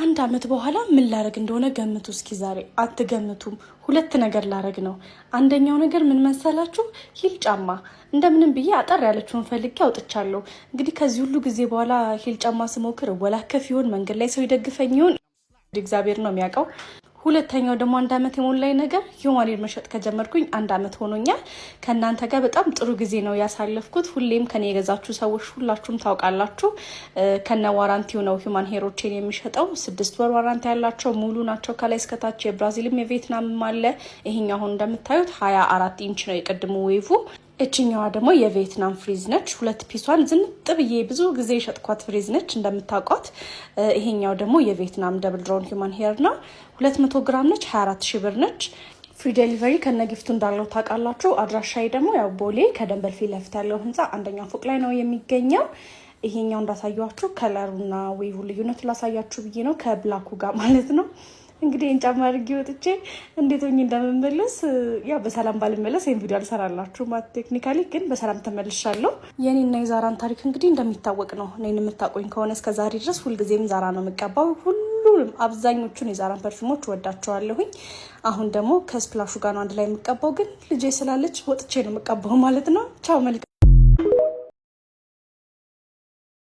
አንድ አመት በኋላ ምን ላረግ እንደሆነ ገምቱ እስኪ ዛሬ አትገምቱም ሁለት ነገር ላረግ ነው አንደኛው ነገር ምን መሰላችሁ ሂል ጫማ እንደምንም ብዬ አጠር ያለችውን ፈልጌ አውጥቻለሁ እንግዲህ ከዚህ ሁሉ ጊዜ በኋላ ሂል ጫማ ስሞክር ወላከፍ ይሁን መንገድ ላይ ሰው ይደግፈኝ ይሁን እግዚአብሔር ነው የሚያውቀው ሁለተኛው ደግሞ አንድ አመት የሞላኝ ነገር ሂውማን መሸጥ ከጀመርኩኝ አንድ አመት ሆኖኛል ከናንተ ጋር በጣም ጥሩ ጊዜ ነው ያሳለፍኩት ሁሌም ከኔ የገዛችሁ ሰዎች ሁላችሁም ታውቃላችሁ ከነ ዋራንቲው ነው ሂውማን ሄሮቼን የሚሸጠው 6 ወር ዋራንቲ ያላቸው ሙሉ ናቸው ከላይ እስከ ታች የብራዚልም የቪየትናምም አለ ይሄኛው አሁን እንደምታዩት 24 ኢንች ነው የቀድሞ ዌቭ እቺኛዋ ደግሞ የቪየትናም ፍሪዝ ነች ሁለት ፒሷን ዝንጥ ብዬ ብዙ ጊዜ የሸጥኳት ፍሪዝ ነች እንደምታውቋት ይሄኛው ደግሞ የቪየትናም ደብል ድሮን ሂውማን ሄር ነው 200 ግራም ነች 24000 ብር ነች ፍሪ ዴሊቨሪ ከነ ጊፍቱ እንዳለው ታውቃላችሁ አድራሻዬ ደግሞ ያው ቦሌ ከደንበል ፊት ለፊት ያለው ህንጻ አንደኛው ፎቅ ላይ ነው የሚገኘው ይሄኛው እንዳሳያችሁ ከለሩና ዌቭ ልዩነቱ ላሳያችሁ ብዬ ነው ከብላኩ ጋር ማለት ነው እንግዲህ እንጫማ አድርጌ ወጥቼ እንዴት ሆኜ እንደምመለስ ያው በሰላም ባልመለስ ይሄን ቪዲዮ አልሰራላችሁ ማለት ቴክኒካሊ ግን በሰላም ተመልሻለሁ የኔና የዛራን ታሪክ እንግዲህ እንደሚታወቅ ነው እኔን የምታቆኝ ከሆነ እስከ ዛሬ ድረስ ሁልጊዜም ዛራ ነው የምቀባው ሁሉንም አብዛኞቹን የዛራን ፐርፊውሞች ወዳቸዋለሁኝ አሁን ደግሞ ከስፕላሹ ጋር ነው አንድ ላይ የምቀባው ግን ልጄ ስላለች ወጥቼ ነው የምቀባው ማለት ነው ቻው መልካም